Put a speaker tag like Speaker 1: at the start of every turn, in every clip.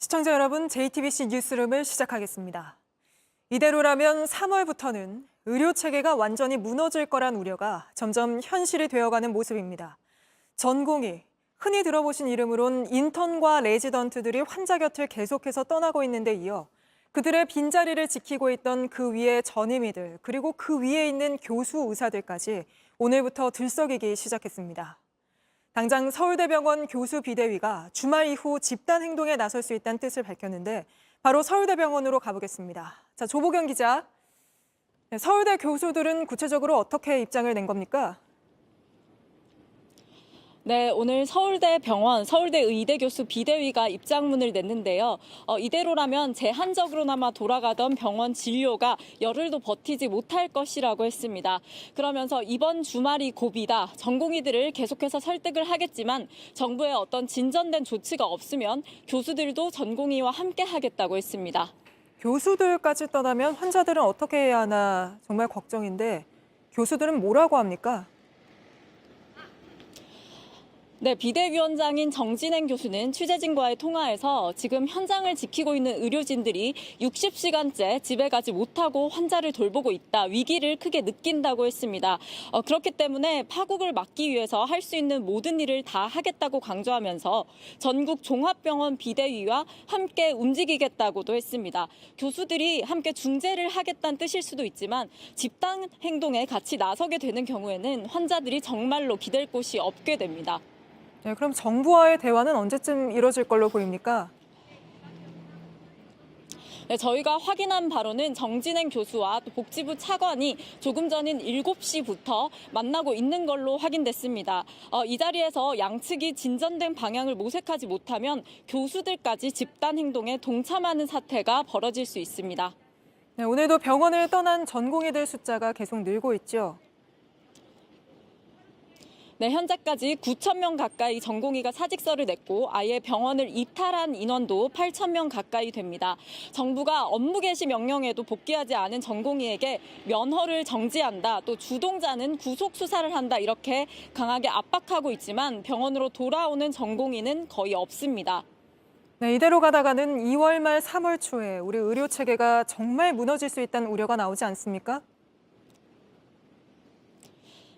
Speaker 1: 시청자 여러분, JTBC 뉴스룸을 시작하겠습니다. 이대로라면 3월부터는 의료 체계가 완전히 무너질 거란 우려가 점점 현실이 되어가는 모습입니다. 전공의, 흔히 들어보신 이름으론 인턴과 레지던트들이 환자 곁을 계속해서 떠나고 있는데 이어 그들의 빈자리를 지키고 있던 그 위에 전임의들, 그리고 그 위에 있는 교수 의사들까지 오늘부터 들썩이기 시작했습니다. 당장 서울대병원 교수 비대위가 주말 이후 집단 행동에 나설 수 있다는 뜻을 밝혔는데 바로 서울대병원으로 가보겠습니다. 자, 조보경 기자. 서울대 교수들은 구체적으로 어떻게 입장을 낸 겁니까?
Speaker 2: 네, 오늘 서울대병원, 서울대의대 교수 비대위가 입장문을 냈는데요. 이대로라면 제한적으로나마 돌아가던 병원 진료가 열흘도 버티지 못할 것이라고 했습니다. 그러면서 이번 주말이 고비다. 전공의들을 계속해서 설득을 하겠지만 정부의 어떤 진전된 조치가 없으면 교수들도 전공의와 함께 하겠다고 했습니다.
Speaker 1: 교수들까지 떠나면 환자들은 어떻게 해야 하나 정말 걱정인데 교수들은 뭐라고 합니까?
Speaker 2: 네, 비대위원장인 정진행 교수는 취재진과의 통화에서 지금 현장을 지키고 있는 의료진들이 60시간째 집에 가지 못하고 환자를 돌보고 있다. 위기를 크게 느낀다고 했습니다. 그렇기 때문에 파국을 막기 위해서 할 수 있는 모든 일을 다 하겠다고 강조하면서 전국 종합병원 비대위와 함께 움직이겠다고도 했습니다. 교수들이 함께 중재를 하겠다는 뜻일 수도 있지만 집단 행동에 같이 나서게 되는 경우에는 환자들이 정말로 기댈 곳이 없게 됩니다.
Speaker 1: 네, 그럼 정부와의 대화는 언제쯤 이뤄질 걸로 보입니까?
Speaker 2: 네, 저희가 확인한 바로는 정진행 교수와 또 복지부 차관이 조금 전인 7시부터 만나고 있는 걸로 확인됐습니다. 이 자리에서 양측이 진전된 방향을 모색하지 못하면 교수들까지 집단 행동에 동참하는 사태가 벌어질 수 있습니다.
Speaker 1: 네, 오늘도 병원을 떠난 전공의들 숫자가 계속 늘고 있죠.
Speaker 2: 네, 현재까지 9,000명 가까이 전공의가 사직서를 냈고 아예 병원을 이탈한 인원도 8,000명 가까이 됩니다. 정부가 업무 개시 명령에도 복귀하지 않은 전공의에게 면허를 정지한다, 또 주동자는 구속 수사를 한다 이렇게 강하게 압박하고 있지만 병원으로 돌아오는 전공의는 거의 없습니다.
Speaker 1: 네, 이대로 가다가는 2월 말 3월 초에 우리 의료 체계가 정말 무너질 수 있다는 우려가 나오지 않습니까?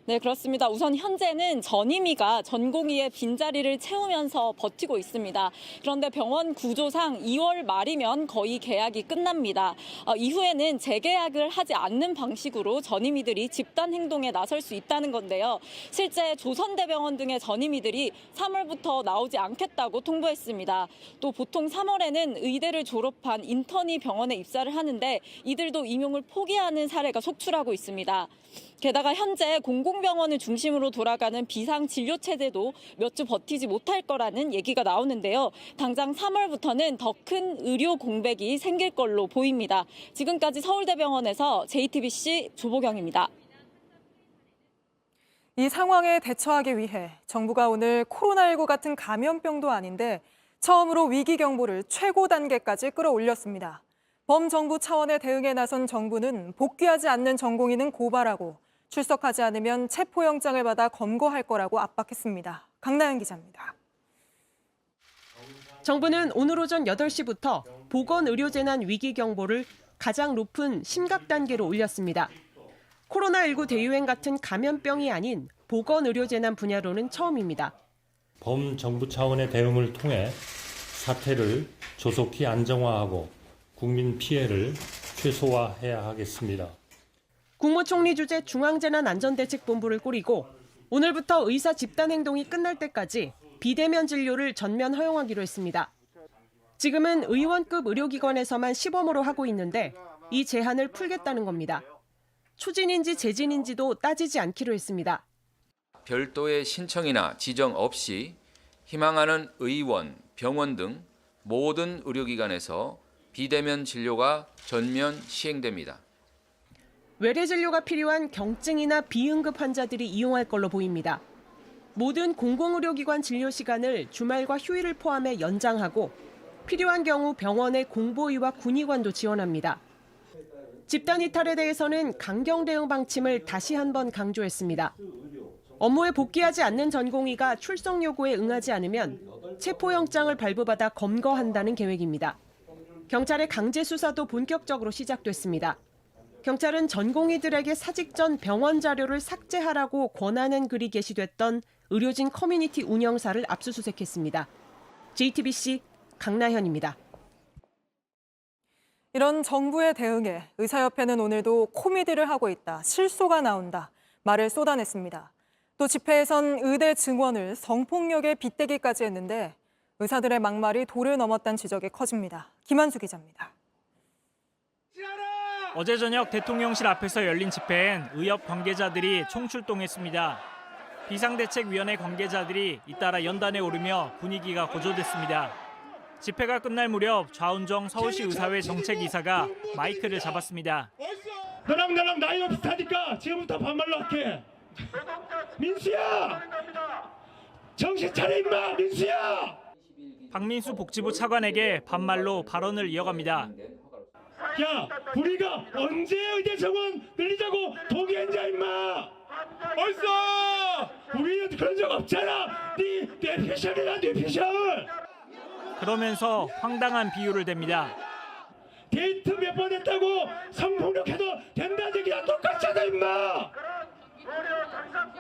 Speaker 2: 네, 그렇습니다. 우선 현재는 전임의가 전공의의 빈자리를 채우면서 버티고 있습니다. 그런데 병원 구조상 2월 말이면 거의 계약이 끝납니다. 이후에는 재계약을 하지 않는 방식으로 전임의들이 집단 행동에 나설 수 있다는 건데요. 실제 조선대병원 등의 전임의들이 3월부터 나오지 않겠다고 통보했습니다. 또 보통 3월에는 의대를 졸업한 인턴이 병원에 입사를 하는데 이들도 임용을 포기하는 사례가 속출하고 있습니다. 게다가 현재 공공병원을 중심으로 돌아가는 비상진료체제도 몇 주 버티지 못할 거라는 얘기가 나오는데요. 당장 3월부터는 더 큰 의료 공백이 생길 걸로 보입니다. 지금까지 서울대병원에서 JTBC 조보경입니다.
Speaker 1: 이 상황에 대처하기 위해 정부가 오늘 코로나19 같은 감염병도 아닌데 처음으로 위기 경보를 최고 단계까지 끌어올렸습니다. 범정부 차원의 대응에 나선 정부는 복귀하지 않는 전공의는 고발하고 출석하지 않으면 체포영장을 받아 검거할 거라고 압박했습니다. 강나연 기자입니다.
Speaker 3: 정부는 오늘 오전 8시부터 보건의료재난 위기경보를 가장 높은 심각 단계로 올렸습니다. 코로나19 대유행 같은 감염병이 아닌 보건의료재난 분야로는 처음입니다.
Speaker 4: 범정부 차원의 대응을 통해 사태를 조속히 안정화하고 국민 피해를 최소화해야 하겠습니다.
Speaker 3: 국무총리 주재 중앙재난안전대책본부를 꾸리고 오늘부터 의사 집단행동이 끝날 때까지 비대면 진료를 전면 허용하기로 했습니다. 지금은 의원급 의료기관에서만 시범으로 하고 있는데 이 제한을 풀겠다는 겁니다. 추진인지 재진인지도 따지지 않기로 했습니다.
Speaker 5: 별도의 신청이나 지정 없이 희망하는 의원, 병원 등 모든 의료기관에서 비대면 진료가 전면 시행됩니다.
Speaker 3: 외래 진료가 필요한 경증이나 비응급 환자들이 이용할 걸로 보입니다. 모든 공공의료기관 진료 시간을 주말과 휴일을 포함해 연장하고 필요한 경우 병원의 공보의와 군의관도 지원합니다. 집단 이탈에 대해서는 강경 대응 방침을 다시 한번 강조했습니다. 업무에 복귀하지 않는 전공의가 출석 요구에 응하지 않으면 체포영장을 발부받아 검거한다는 계획입니다. 경찰의 강제 수사도 본격적으로 시작됐습니다. 경찰은 전공의들에게 사직 전 병원 자료를 삭제하라고 권하는 글이 게시됐던 의료진 커뮤니티 운영사를 압수수색했습니다. JTBC 강나현입니다.
Speaker 1: 이런 정부의 대응에 의사협회는 오늘도 코미디를 하고 있다, 실소가 나온다, 말을 쏟아냈습니다. 또 집회에선 의대 증원을 성폭력에 빗대기까지 했는데 의사들의 막말이 도를 넘었다는 지적이 커집니다. 김한수 기자입니다.
Speaker 6: 어제 저녁 대통령실 앞에서 열린 집회엔 의협 관계자들이 총출동했습니다. 비상대책위원회 관계자들이 잇따라 연단에 오르며 분위기가 고조됐습니다. 집회가 끝날 무렵 좌운정 서울시 의사회 정책이사가 마이크를 잡았습니다.
Speaker 7: 너랑 나이가 비슷하니까 지금부터 반말로 할게. 민수야! 정신 차려 임마 민수야!
Speaker 6: 박민수 복지부 차관에게 반말로 발언을 이어갑니다.
Speaker 7: 야, 우리가 언제 의대 정원 늘리자고 동의했냐 임마! 벌써! 우리는 그런 적 없잖아! 네 패션이다 네 패션!
Speaker 6: 그러면서 황당한 비유를 댑니다.
Speaker 7: 데이트 몇 번 했다고 성폭력해도 된다는 얘기랑 똑같잖아 임마!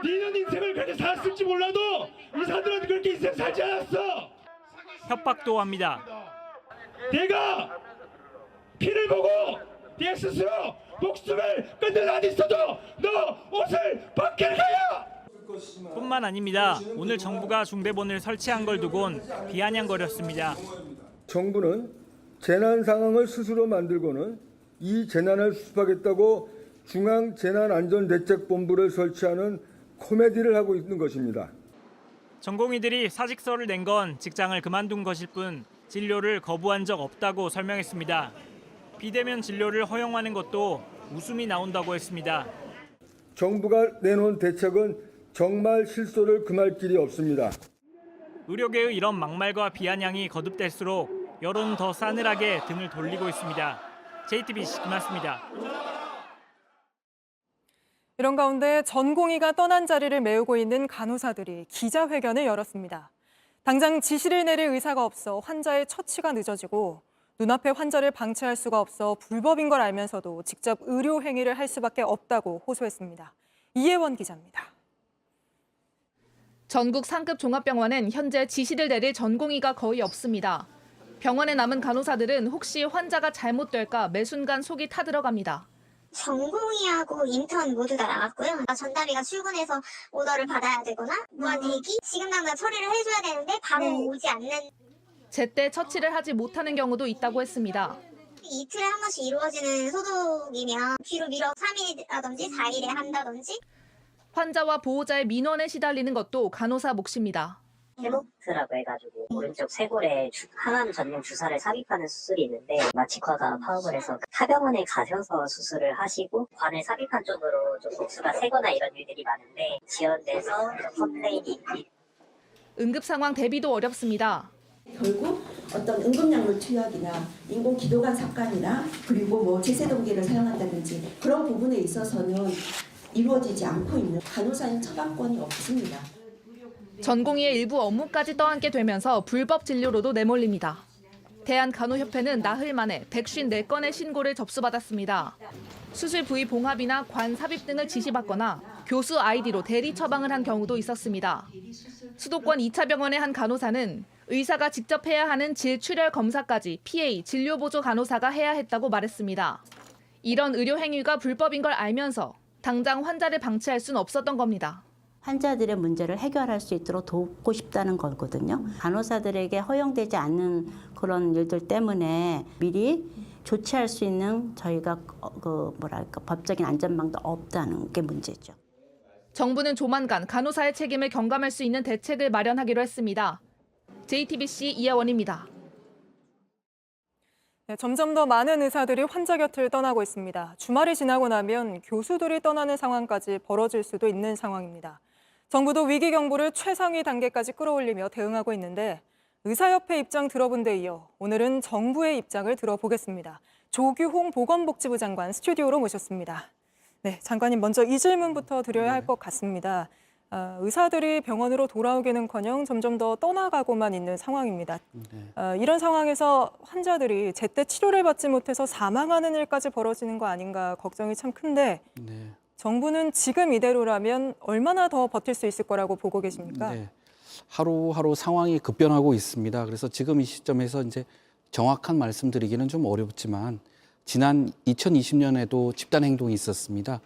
Speaker 7: 니는 인생을 그렇게 살았을지 몰라도 의사들은 그렇게 인생 살지 않았어!
Speaker 6: 협박도 합니다.
Speaker 7: 내가 피를 보고 네 스스로 목숨을 끊는 안 있어도 너 옷을 벗길 거야!
Speaker 6: 뿐만 아닙니다. 오늘 정부가 중대본을 설치한 걸 두곤 비아냥거렸습니다.
Speaker 8: 정부는 재난 상황을 스스로 만들고는 이 재난을 수습하겠다고 중앙재난안전대책본부를 설치하는 코미디를 하고 있는 것입니다.
Speaker 6: 전공의들이 사직서를 낸 건 직장을 그만둔 것일 뿐 진료를 거부한 적 없다고 설명했습니다. 비대면 진료를 허용하는 것도 웃음이 나온다고 했습니다.
Speaker 8: 정부가 내놓은 대책은 정말 실소를 금할 길이 없습니다.
Speaker 6: 의료계의 이런 막말과 비아냥이 거듭될수록 여론은 더 싸늘하게 등을 돌리고 있습니다. JTBC 김한수입니다.
Speaker 1: 이런 가운데 전공의가 떠난 자리를 메우고 있는 간호사들이 기자회견을 열었습니다. 당장 지시를 내릴 의사가 없어 환자의 처치가 늦어지고 눈앞에 환자를 방치할 수가 없어 불법인 걸 알면서도 직접 의료 행위를 할 수밖에 없다고 호소했습니다. 이혜원 기자입니다.
Speaker 9: 전국 상급 종합병원엔 현재 지시를 내릴 전공의가 거의 없습니다. 병원에 남은 간호사들은 혹시 환자가 잘못될까 매 순간 속이 타들어갑니다.
Speaker 10: 전공의하고 인턴 모두 다 나갔고요. 전담이가 출근해서 오더를 받아야 되거나 무한 대기, 지금 당장 처리를 해줘야 되는데 바로 오지 않는.
Speaker 9: 제때 처치를 하지 못하는 경우도 있다고 했습니다.
Speaker 10: 이틀에 한 번씩 이루어지는 소독이면 뒤로 미뤄 3일이라든지 4일에 한다든지.
Speaker 9: 환자와 보호자의 민원에 시달리는 것도 간호사 몫입니다.
Speaker 11: 헤모트라고 해가지고 오른쪽 쇄골에 항암 전용 주사를 삽입하는 수술이 있는데 마취과가 파업을 해서 타병원에 가셔서 수술을 하시고 관을 삽입한 쪽으로 좀 복수가 세거나 이런 일들이 많은데 지연돼서 컴플레인이
Speaker 9: 응급 상황 대비도 어렵습니다.
Speaker 12: 결국 어떤 응급약물 투약이나 인공기도관 삭관이나 그리고 뭐 제세동기를 사용한다든지 그런 부분에 있어서는 이루어지지 않고 있는 간호사인 처방권이 없습니다.
Speaker 9: 전공의의 일부 업무까지 떠안게 되면서 불법 진료로도 내몰립니다. 대한간호협회는 나흘 만에 154건의 신고를 접수받았습니다. 수술 부위 봉합이나 관 삽입 등을 지시받거나 교수 아이디로 대리 처방을 한 경우도 있었습니다. 수도권 2차 병원의 한 간호사는 의사가 직접 해야 하는 질출혈 검사까지 PA 진료보조 간호사가 해야 했다고 말했습니다. 이런 의료 행위가 불법인 걸 알면서 당장 환자를 방치할 수는 없었던 겁니다.
Speaker 13: 환자들의 문제를 해결할 수 있도록 돕고 싶다는 거거든요. 간호사들에게 허용되지 않는 그런 일들 때문에 미리 조치할 수 있는 저희가 법적인 안전망도 없다는 게 문제죠.
Speaker 9: 정부는 조만간 간호사의 책임을 경감할 수 있는 대책을 마련하기로 했습니다. JTBC 이혜원입니다.
Speaker 1: 네, 점점 더 많은 의사들이 환자 곁을 떠나고 있습니다. 주말이 지나고 나면 교수들이 떠나는 상황까지 벌어질 수도 있는 상황입니다. 정부도 위기 경보를 최상위 단계까지 끌어올리며 대응하고 있는데 의사협회 입장 들어본 데 이어 오늘은 정부의 입장을 들어보겠습니다. 조규홍 보건복지부 장관 스튜디오로 모셨습니다. 네, 장관님 먼저 이 질문부터 드려야 할 것 같습니다. 의사들이 병원으로 돌아오기는커녕 점점 더 떠나가고만 있는 상황입니다. 이런 상황에서 환자들이 제때 치료를 받지 못해서 사망하는 일까지 벌어지는 거 아닌가 걱정이 참 큰데 정부는 지금 이대로라면 얼마나 더 버틸 수 있을 거라고 보고 계십니까?
Speaker 14: 네. 하루하루 상황이 급변하고 있습니다. 그래서 지금 이 시점에서 이제 정확한 말씀드리기는 좀 어렵지만 지난 2020년에도 집단 행동이 있었습니다.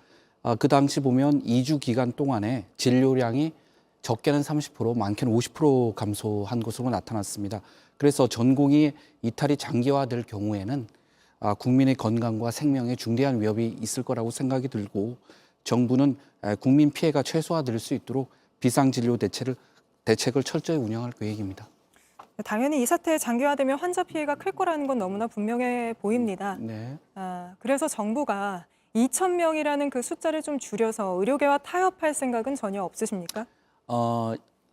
Speaker 14: 그 당시 보면 2주 기간 동안에 진료량이 적게는 30%, 많게는 50% 감소한 것으로 나타났습니다. 그래서 전공이 이탈이 장기화될 경우에는 국민의 건강과 생명에 중대한 위협이 있을 거라고 생각이 들고 정부는 국민 피해가 최소화될 수 있도록 비상진료 대책을 철저히 운영할 계획입니다.
Speaker 1: 당연히 이 사태 장기화되면 환자 피해가 클 거라는 건 너무나 분명해 보입니다.
Speaker 14: 네.
Speaker 1: 그래서 정부가 2,000명이라는 그 숫자를 좀 줄여서 의료계와 타협할 생각은 전혀 없으십니까?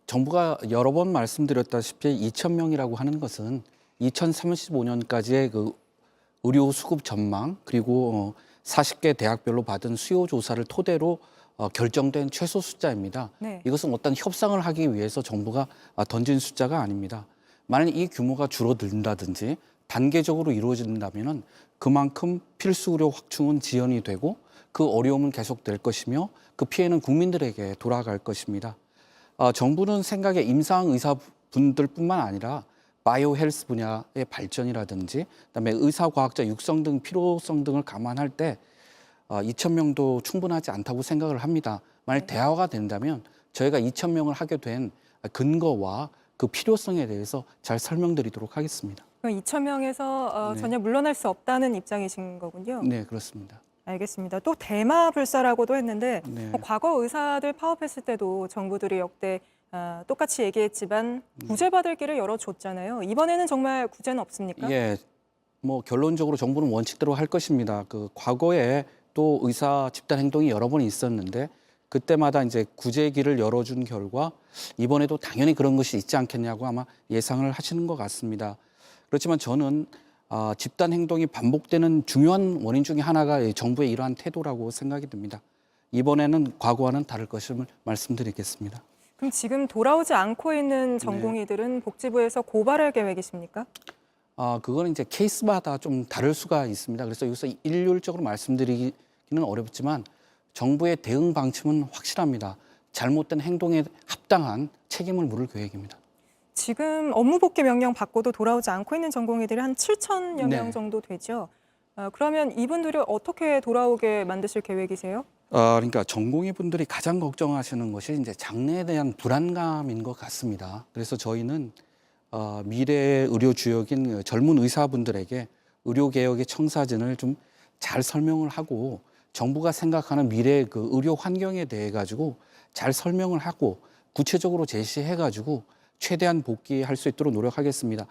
Speaker 14: 정부가 여러 번 말씀드렸다시피 2,000명이라고 하는 것은 2035년까지의 그 의료 수급 전망 그리고 40개 대학별로 받은 수요 조사를 토대로 결정된 최소 숫자입니다.
Speaker 1: 네.
Speaker 14: 이것은 어떤 협상을 하기 위해서 정부가 던진 숫자가 아닙니다. 만약 이 규모가 줄어든다든지 단계적으로 이루어진다면 그만큼 필수 의료 확충은 지연이 되고 그 어려움은 계속될 것이며 그 피해는 국민들에게 돌아갈 것입니다. 정부는 생각에 임상 의사분들뿐만 아니라 바이오 헬스 분야의 발전이라든지 그다음에 의사과학자 육성 등 필요성 등을 감안할 때 2,000명도 충분하지 않다고 생각을 합니다. 만약 대화가 된다면 저희가 2,000명을 하게 된 근거와 그 필요성에 대해서 잘 설명드리도록 하겠습니다.
Speaker 1: 2,000명에서 전혀 물러날 수 없다는 입장이신 거군요.
Speaker 14: 네, 그렇습니다.
Speaker 1: 알겠습니다. 또 대마불사라고도 했는데
Speaker 14: 네.
Speaker 1: 과거 의사들 파업했을 때도 정부들이 역대 똑같이 얘기했지만 구제받을 길을 열어줬잖아요. 이번에는 정말 구제는 없습니까?
Speaker 14: 예, 뭐 결론적으로 정부는 원칙대로 할 것입니다. 그 과거에 또 의사 집단 행동이 여러 번 있었는데 그때마다 이제 구제 길을 열어준 결과 이번에도 당연히 그런 것이 있지 않겠냐고 아마 예상을 하시는 것 같습니다. 그렇지만 저는 집단 행동이 반복되는 중요한 원인 중에 하나가 정부의 이러한 태도라고 생각이 듭니다. 이번에는 과거와는 다를 것임을 말씀드리겠습니다.
Speaker 1: 그럼 지금 돌아오지 않고 있는 전공의들은 복지부에서 고발할 계획이십니까?
Speaker 14: 그거는 이제 케이스마다 좀 다를 수가 있습니다. 그래서 여기서 일률적으로 말씀드리기는 어렵지만 정부의 대응 방침은 확실합니다. 잘못된 행동에 합당한 책임을 물을 계획입니다.
Speaker 1: 지금 업무 복귀 명령 받고도 돌아오지 않고 있는 전공의들이 한 7,000여 명 정도 되죠. 그러면 이분들이 어떻게 돌아오게 만드실 계획이세요?
Speaker 14: 그러니까 전공의 분들이 가장 걱정하시는 것이 이제 장래에 대한 불안감인 것 같습니다. 그래서 저희는 미래의 의료 주역인 젊은 의사분들에게 의료 개혁의 청사진을 좀 잘 설명을 하고 정부가 생각하는 미래의 그 의료 환경에 대해 가지고 잘 설명을 하고 구체적으로 제시해 가지고 최대한 복귀할 수 있도록 노력하겠습니다.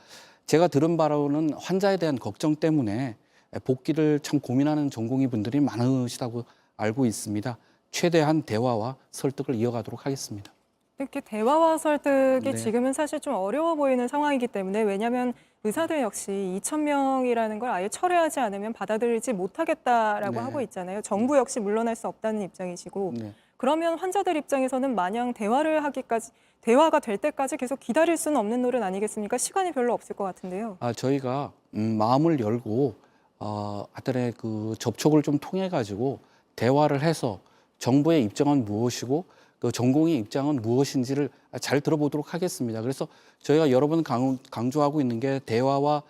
Speaker 14: 제가 들은 바로는 환자에 대한 걱정 때문에 복귀를 참 고민하는 전공의 분들이 많으시다고 알고 있습니다. 최대한 대화와 설득을 이어가도록 하겠습니다.
Speaker 1: 이렇게 대화와 설득이
Speaker 14: 네.
Speaker 1: 지금은 사실 좀 어려워 보이는 상황이기 때문에 왜냐하면 의사들 역시 2,000명이라는 걸 아예 철회하지 않으면 받아들이지 못하겠다라고
Speaker 14: 네.
Speaker 1: 하고 있잖아요. 정부 역시 물러날 수 없다는 입장이시고
Speaker 14: 네.
Speaker 1: 그러면 환자들 입장에서는 마냥 대화가 될 때까지 계속 기다릴 수는 없는 노릇 아니겠습니까? 시간이 별로 없을 것 같은데요.
Speaker 14: 저희가 마음을 열고 하여튼의 그 접촉을 좀 통해 가지고 대화를 해서 정부의 입장은 무엇이고 그 전공의 입장은 무엇인지를 잘 들어보도록 하겠습니다. 그래서 저희가 여러 번 강조하고 있는 게 대화와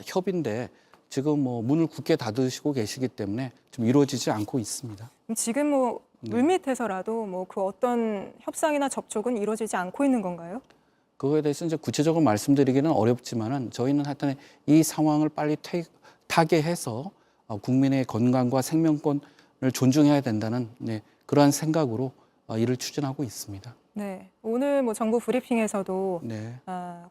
Speaker 14: 협의인데 지금 뭐 문을 굳게 닫으시고 계시기 때문에 좀 이루어지지 않고 있습니다.
Speaker 1: 지금 뭐 물밑에서라도 뭐 그 어떤 협상이나 접촉은 이루어지지 않고 있는 건가요?
Speaker 14: 그거에 대해서 이제 구체적으로 말씀드리기는 어렵지만은 저희는 하여튼 이 상황을 빨리 타개해서 국민의 건강과 생명권을 존중해야 된다는 그러한 생각으로 일을 추진하고 있습니다.
Speaker 1: 네, 오늘 뭐 정부 브리핑에서도
Speaker 14: 네.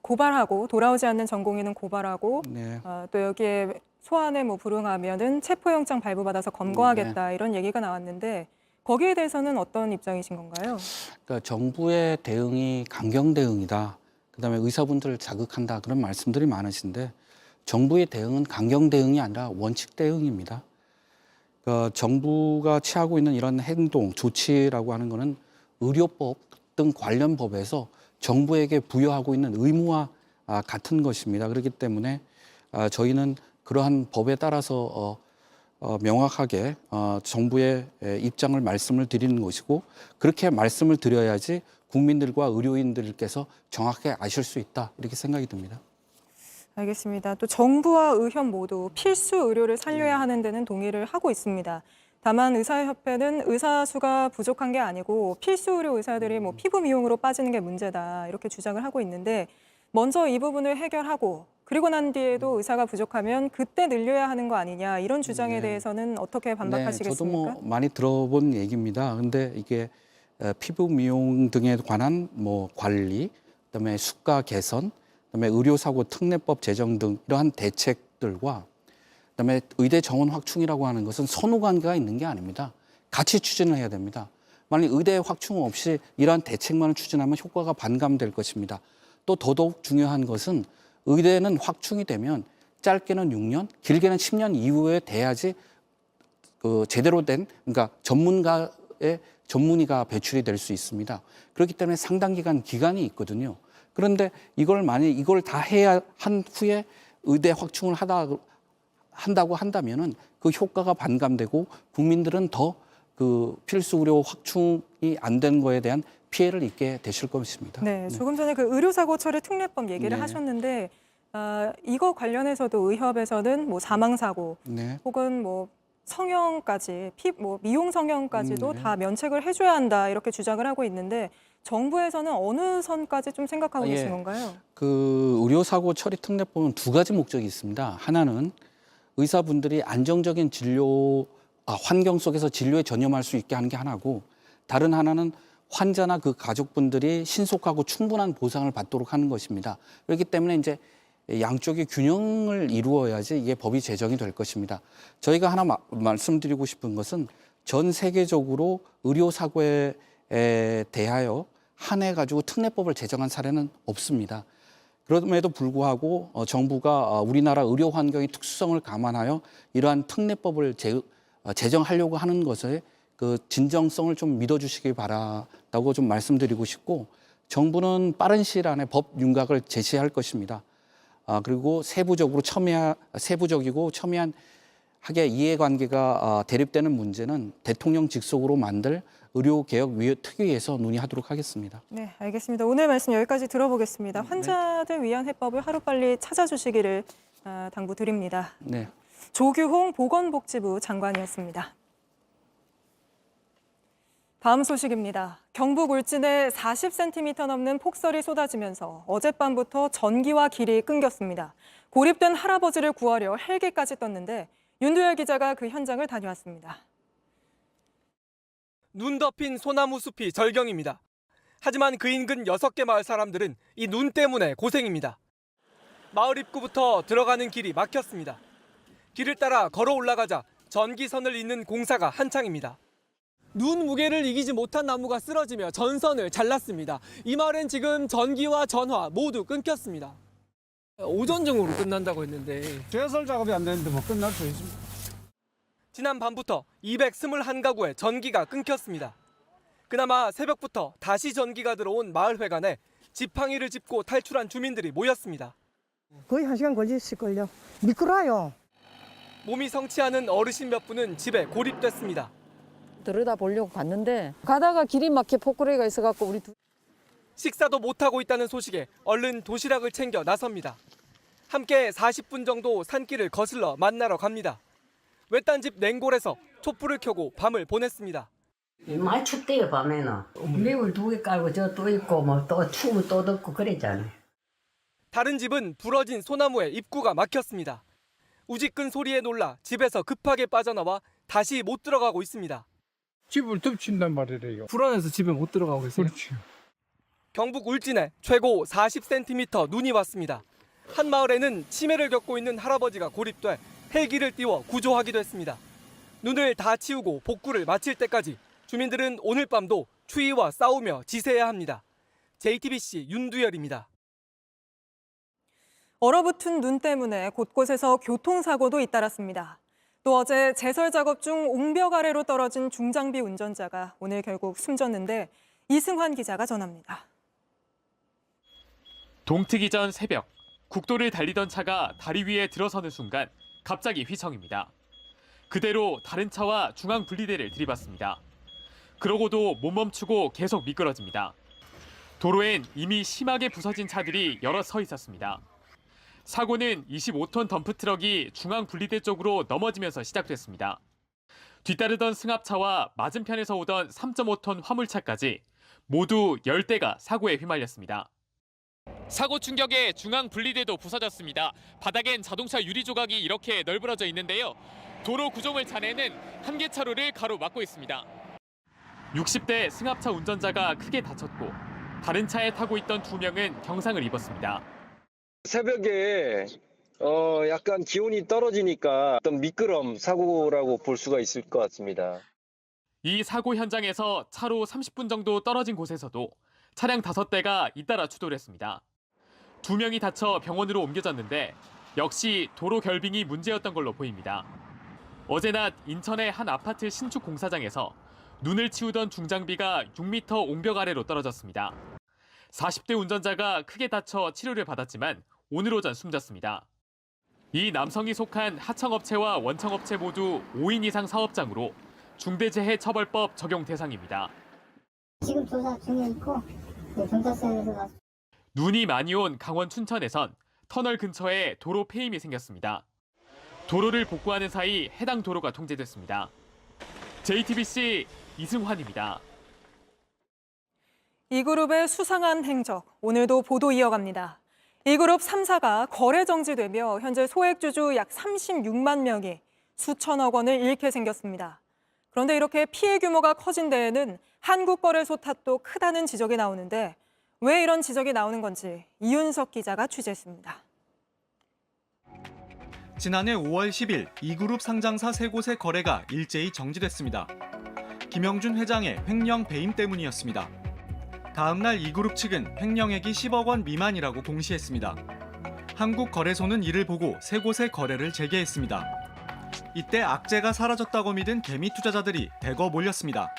Speaker 1: 고발하고 돌아오지 않는 전공의는 고발하고
Speaker 14: 네.
Speaker 1: 또 여기에 소환에 뭐 불응하면은 체포영장 발부받아서 검거하겠다 이런 얘기가 나왔는데 거기에 대해서는 어떤 입장이신 건가요?
Speaker 14: 그러니까 정부의 대응이 강경 대응이다. 그다음에 의사분들을 자극한다 그런 말씀들이 많으신데 정부의 대응은 강경 대응이 아니라 원칙 대응입니다. 그러니까 정부가 취하고 있는 이런 행동, 조치라고 하는 것은 의료법 등 관련 법에서 정부에게 부여하고 있는 의무와 같은 것입니다. 그렇기 때문에 저희는 그러한 법에 따라서 명확하게 정부의 입장을 말씀을 드리는 것이고 그렇게 말씀을 드려야지 국민들과 의료인들께서 정확하게 아실 수 있다 이렇게 생각이 듭니다.
Speaker 1: 알겠습니다. 또 정부와 의협 모두 필수 의료를 살려야 하는 데는 동의를 하고 있습니다. 다만 의사협회는 의사 수가 부족한 게 아니고 필수 의료 의사들이 피부 미용으로 빠지는 게 문제다 이렇게 주장을 하고 있는데 먼저 이 부분을 해결하고 그리고 난 뒤에도 의사가 부족하면 그때 늘려야 하는 거 아니냐 이런 주장에 대해서는 어떻게 반박하시겠습니까?
Speaker 14: 저도 많이 들어본 얘기입니다. 근데 이게 피부 미용 등에 관한 관리, 그다음에 수가 개선, 그다음에 의료사고 특례법 제정 등 이러한 대책들과 그다음에 의대 정원 확충이라고 하는 것은 선후관계가 있는 게 아닙니다. 같이 추진을 해야 됩니다. 만약 의대 확충 없이 이러한 대책만을 추진하면 효과가 반감될 것입니다. 또 더더욱 중요한 것은 의대는 확충이 되면 짧게는 6년, 길게는 10년 이후에 돼야지 제대로 된 그러니까 전문의가 배출이 될 수 있습니다. 그렇기 때문에 상당 기간이 있거든요. 그런데 만약 이걸 다 해야 한 후에 의대 확충을 한다고 한다면은 그 효과가 반감되고 국민들은 더 그 필수 의료 확충이 안 된 거에 대한 피해를 입게 되실 것입니다.
Speaker 1: 네, 조금 전에 그 의료사고 처리 특례법 얘기를 하셨는데 이거 관련해서도 의협에서는 사망사고 혹은 성형까지 미용 성형까지도 다 면책을 해줘야 한다 이렇게 주장을 하고 있는데 정부에서는 어느 선까지 좀 생각하고 계신 건가요?
Speaker 14: 그 의료사고 처리 특례법은 두 가지 목적이 있습니다. 하나는 의사분들이 안정적인 환경 속에서 진료에 전념할 수 있게 하는 게 하나고 다른 하나는 환자나 그 가족분들이 신속하고 충분한 보상을 받도록 하는 것입니다. 그렇기 때문에 이제 양쪽의 균형을 이루어야지 이게 법이 제정이 될 것입니다. 저희가 하나 말씀드리고 싶은 것은 전 세계적으로 의료사고에 대하여 한해가지고 특례법을 제정한 사례는 없습니다. 그럼에도 불구하고 정부가 우리나라 의료 환경의 특수성을 감안하여 이러한 특례법을 제정하려고 하는 것에 그 진정성을 좀 믿어주시기 바라다고 좀 말씀드리고 싶고 정부는 빠른 시일 안에 법 윤곽을 제시할 것입니다. 그리고 세부적이고 첨예한 이해관계가 대립되는 문제는 대통령 직속으로 만들 의료개혁특위에서 논의하도록 하겠습니다.
Speaker 1: 네, 알겠습니다. 오늘 말씀 여기까지 들어보겠습니다. 환자들 위한 해법을 하루빨리 찾아주시기를 당부드립니다.
Speaker 14: 네.
Speaker 1: 조규홍 보건복지부 장관이었습니다. 다음 소식입니다. 경북 울진에 40cm 넘는 폭설이 쏟아지면서 어젯밤부터 전기와 길이 끊겼습니다. 고립된 할아버지를 구하려 헬기까지 떴는데 윤두열 기자가 그 현장을 다녀왔습니다.
Speaker 15: 눈 덮인 소나무 숲이 절경입니다. 하지만 그 인근 6개 마을 사람들은 이 눈 때문에 고생입니다. 마을 입구부터 들어가는 길이 막혔습니다. 길을 따라 걸어 올라가자 전기선을 잇는 공사가 한창입니다. 눈 무게를 이기지 못한 나무가 쓰러지며 전선을 잘랐습니다. 이 마을엔 지금 전기와 전화 모두 끊겼습니다. 오전 중으로 끝난다고 했는데
Speaker 16: 제설 작업이 안 되는데 끝날 수 있습니다.
Speaker 15: 지난 밤부터 221가구에 전기가 끊겼습니다. 그나마 새벽부터 다시 전기가 들어온 마을회관에 지팡이를 짚고 탈출한 주민들이 모였습니다.
Speaker 17: 거의 1시간 걸렸을걸요. 미끄러워요.
Speaker 15: 몸이 성치 않은 어르신 몇 분은 집에 고립됐습니다.
Speaker 18: 들여다보려고 갔는데 가다가 길이 막혀 폭구레가 있어갖고 우리
Speaker 15: 식사도 못하고 있다는 소식에 얼른 도시락을 챙겨 나섭니다. 함께 40분 정도 산길을 거슬러 만나러 갑니다. 외딴 집 냉골에서 촛불을 켜고 밤을 보냈습니다.
Speaker 19: 많이 춥대요 밤에는. 매울 2개 깔고 저 또 있고 또 추우면 또 덥고 그랬잖아요.
Speaker 15: 다른 집은 부러진 소나무에 입구가 막혔습니다. 우직근 소리에 놀라 집에서 급하게 빠져나와 다시 못 들어가고 있습니다.
Speaker 16: 집을 덮친단 말이래요.
Speaker 15: 불안해서 집에 못 들어가고 있어요.
Speaker 16: 그렇지.
Speaker 15: 경북 울진에 최고 40cm 눈이 왔습니다. 한 마을에는 치매를 겪고 있는 할아버지가 고립돼 헬기를 띄워 구조하기도 했습니다. 눈을 다 치우고 복구를 마칠 때까지 주민들은 오늘 밤도 추위와 싸우며 지새야 합니다. JTBC 윤두열입니다.
Speaker 1: 얼어붙은 눈 때문에 곳곳에서 교통사고도 잇따랐습니다. 또 어제 제설 작업 중 옹벽 아래로 떨어진 중장비 운전자가 오늘 결국 숨졌는데 이승환 기자가 전합니다.
Speaker 20: 동트기 전 새벽, 국도를 달리던 차가 다리 위에 들어서는 순간 갑자기 휘청입니다. 그대로 다른 차와 중앙 분리대를 들이받습니다. 그러고도 못 멈추고 계속 미끄러집니다. 도로엔 이미 심하게 부서진 차들이 여러 서 있었습니다. 사고는 25톤 덤프트럭이 중앙 분리대 쪽으로 넘어지면서 시작됐습니다. 뒤따르던 승합차와 맞은편에서 오던 3.5톤 화물차까지 모두 10대가 사고에 휘말렸습니다. 사고 충격에 중앙 분리대도 부서졌습니다. 바닥엔 자동차 유리 조각이 이렇게 널브러져 있는데요. 도로 구조물 잔해는 한 개 차로를 가로막고 있습니다. 60대 승합차 운전자가 크게 다쳤고 다른 차에 타고 있던 2명은 경상을 입었습니다.
Speaker 21: 새벽에 약간 기온이 떨어지니까 어떤 미끄럼 사고라고 볼 수가 있을 것 같습니다.
Speaker 20: 이 사고 현장에서 차로 30분 정도 떨어진 곳에서도 차량 5대가 잇따라 추돌했습니다. 2명이 다쳐 병원으로 옮겨졌는데 역시 도로 결빙이 문제였던 걸로 보입니다. 어제 낮 인천의 한 아파트 신축 공사장에서 눈을 치우던 중장비가 6m 옹벽 아래로 떨어졌습니다. 40대 운전자가 크게 다쳐 치료를 받았지만 오늘 오전 숨졌습니다. 이 남성이 속한 하청업체와 원청업체 모두 5인 이상 사업장으로 중대재해처벌법 적용 대상입니다.
Speaker 10: 지금 조사 중에 있고 경찰서에서
Speaker 20: 눈이 많이 온 강원 춘천에선 터널 근처에 도로 폐임이 생겼습니다. 도로를 복구하는 사이 해당 도로가 통제됐습니다. JTBC 이승환입니다.
Speaker 1: 이 그룹의 수상한 행적, 오늘도 보도 이어갑니다. 이 그룹 3사가 거래 정지되며 현재 소액주주 약 36만 명이 수천억 원을 잃게 생겼습니다. 그런데 이렇게 피해 규모가 커진 데에는 한국거래소 탓도 크다는 지적이 나오는데 왜 이런 지적이 나오는 건지 이윤석 기자가 취재했습니다.
Speaker 22: 지난해 5월 10일 이 그룹 상장사 3곳의 거래가 일제히 정지됐습니다. 김영준 회장의 횡령 배임 때문이었습니다. 다음 날 이 그룹 측은 횡령액이 10억 원 미만이라고 공시했습니다. 한국거래소는 이를 보고 3곳의 거래를 재개했습니다. 이때 악재가 사라졌다고 믿은 개미 투자자들이 대거 몰렸습니다.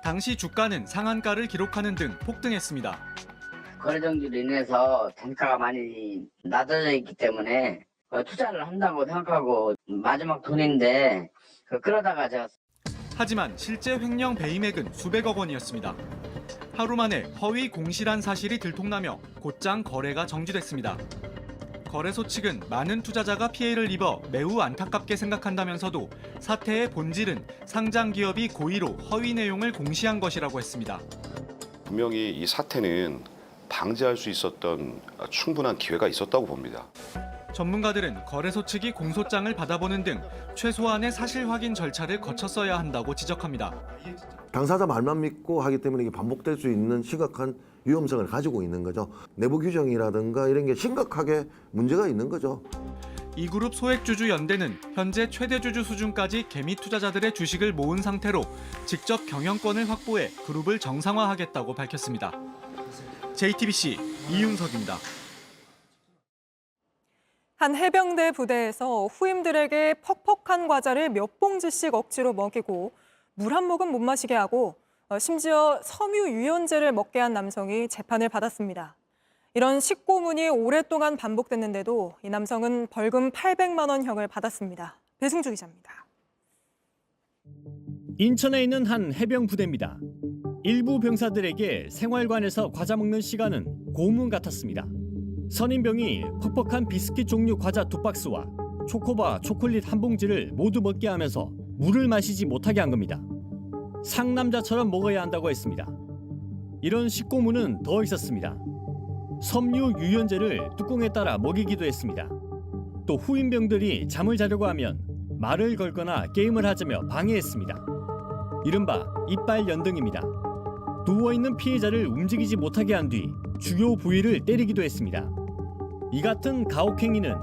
Speaker 22: 당시 주가는 상한가를 기록하는 등 폭등했습니다.
Speaker 23: 거래 정지로 인해서 단가가 많이 낮아져 있기 때문에 투자를 한다고 생각하고 마지막 돈인데 그러다가 제가
Speaker 22: 하지만 실제 횡령 배임액은 수백억 원이었습니다. 하루 만에 허위 공시란 사실이 들통나며 곧장 거래가 정지됐습니다. 거래소 측은 많은 투자자가 피해를 입어 매우 안타깝게 생각한다면서도 사태의 본질은 상장 기업이 고의로 허위 내용을 공시한 것이라고 했습니다.
Speaker 24: 분명히 이 사태는 방지할 수 있었던 충분한 기회가 있었다고 봅니다.
Speaker 22: 전문가들은 거래소 측이 공소장을 받아보는 등 최소한의 사실 확인 절차를 거쳤어야 한다고 지적합니다.
Speaker 25: 당사자 말만 믿고 하기 때문에 이게 반복될 수 있는 심각한 위험성을 가지고 있는 거죠. 내부 규정이라든가 이런 게 심각하게 문제가 있는 거죠.
Speaker 22: 이 그룹 소액주주 연대는 현재 최대 주주 수준까지 개미 투자자들의 주식을 모은 상태로 직접 경영권을 확보해 그룹을 정상화하겠다고 밝혔습니다. JTBC 이윤석입니다.
Speaker 1: 한 해병대 부대에서 후임들에게 퍽퍽한 과자를 몇 봉지씩 억지로 먹이고 물 한 모금 못 마시게 하고 심지어 섬유 유연제를 먹게 한 남성이 재판을 받았습니다. 이런 식고문이 오랫동안 반복됐는데도 이 남성은 벌금 800만 원형을 받았습니다. 배승주 기자입니다.
Speaker 26: 인천에 있는 한 해병 부대입니다. 일부 병사들에게 생활관에서 과자 먹는 시간은 고문 같았습니다. 선임병이 퍽퍽한 비스킷 종류 과자 2박스와 초코바 초콜릿 한 봉지를 모두 먹게 하면서 물을 마시지 못하게 한 겁니다. 상남자처럼 먹어야 한다고 했습니다. 이런 식고문은 더 있었습니다. 섬유 유연제를 뚜껑에 따라 먹이기도 했습니다. 또 후임병들이 잠을 자려고 하면 말을 걸거나 게임을 하자며 방해했습니다. 이른바 이빨 연등입니다. 누워있는 피해자를 움직이지 못하게 한 뒤 주요 부위를 때리기도 했습니다. 이 같은 가혹행위는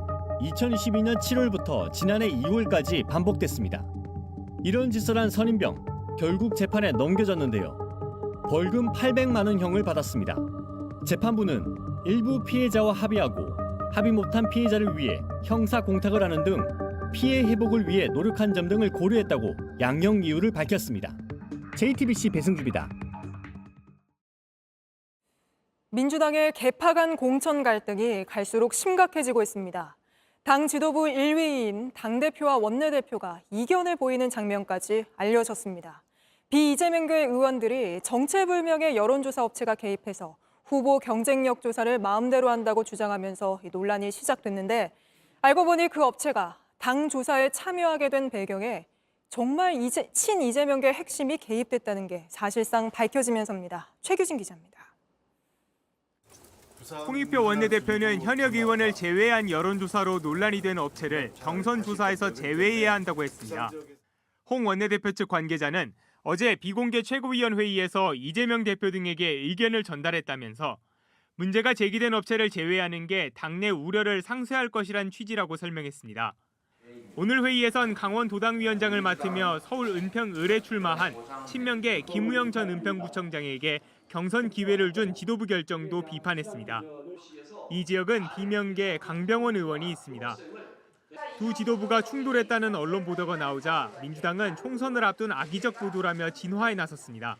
Speaker 26: 2022년 7월부터 지난해 2월까지 반복됐습니다. 이런 짓을 한 선임병, 결국 재판에 넘겨졌는데요. 벌금 800만 원형을 받았습니다. 재판부는 일부 피해자와 합의하고 합의 못한 피해자를 위해 형사 공탁을 하는 등 피해 회복을 위해 노력한 점 등을 고려했다고 양형 이유를 밝혔습니다. JTBC 배승주입니다.
Speaker 1: 민주당의 개파 간 공천 갈등이 갈수록 심각해지고 있습니다. 당 지도부 1위인 당대표와 원내대표가 이견을 보이는 장면까지 알려졌습니다. 비이재명계 의원들이 정체불명의 여론조사 업체가 개입해서 후보 경쟁력 조사를 마음대로 한다고 주장하면서 논란이 시작됐는데 알고 보니 그 업체가 당 조사에 참여하게 된 배경에 정말 친이재명계 핵심이 개입됐다는 게 사실상 밝혀지면서입니다. 최규진 기자입니다.
Speaker 2: 홍익표 원내대표는 현역 의원을 제외한 여론조사로 논란이 된 업체를 경선 조사에서 제외해야 한다고 했습니다. 홍 원내대표 측 관계자는 어제 비공개 최고위원회의에서 이재명 대표 등에게 의견을 전달했다면서 문제가 제기된 업체를 제외하는 게 당내 우려를 상쇄할 것이란 취지라고 설명했습니다. 오늘 회의에선 강원 도당위원장을 맡으며 서울 은평을에 출마한 친명계 김우영 전 은평구청장에게 경선 기회를 준 지도부 결정도 비판했습니다. 이 지역은 비명계 강병원 의원이 있습니다. 두 지도부가 충돌했다는 언론 보도가 나오자 민주당은 총선을 앞둔 악의적 보도라며 진화에 나섰습니다.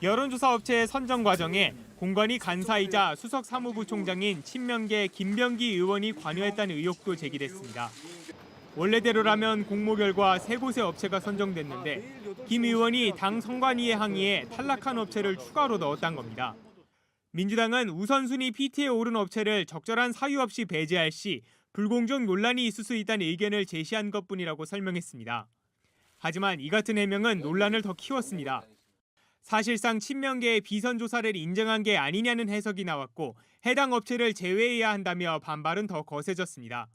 Speaker 2: 여론조사 업체의 선정 과정에 공관위 간사이자 수석 사무부총장인 친명계 김병기 의원이 관여했다는 의혹도 제기됐습니다. 원래대로라면 공모 결과 3곳의 업체가 선정됐는데 김 의원이 당 선관위에 항의해 탈락한 업체를 추가로 넣었다는 겁니다. 민주당은 우선순위 PT에 오른 업체를 적절한 사유 없이 배제할 시 불공정 논란이 있을 수 있다는 의견을 제시한 것뿐이라고 설명했습니다. 하지만 이 같은 해명은 논란을 더 키웠습니다. 사실상 친명계의 비선 조사를 인정한 게 아니냐는 해석이 나왔고 해당 업체를 제외해야 한다며 반발은 더 거세졌습니다.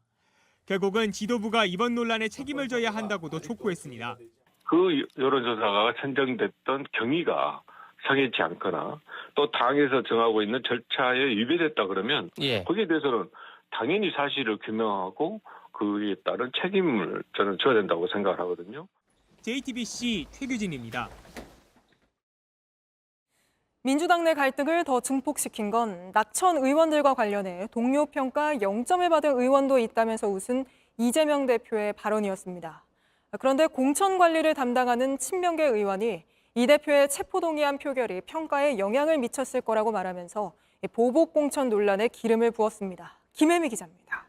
Speaker 2: 결국은 지도부가 이번 논란에 책임을 져야 한다고도 촉구했습니다.
Speaker 3: 그 여론조사가 선정됐던 경위가 성의치 않거나 또 당에서 정하고 있는 절차에 위배됐다 그러면 거기에 대해서는 당연히 사실을 규명하고 그에 따른 책임을 저는 져야 된다고 생각을 하거든요.
Speaker 2: JTBC 최규진입니다.
Speaker 1: 민주당 내 갈등을 더 증폭시킨 건 낙천 의원들과 관련해 동료 평가 0점을 받은 의원도 있다면서 웃은 이재명 대표의 발언이었습니다. 그런데 공천 관리를 담당하는 친명계 의원이 이 대표의 체포동의안 표결이 평가에 영향을 미쳤을 거라고 말하면서 보복 공천 논란에 기름을 부었습니다. 김혜미 기자입니다.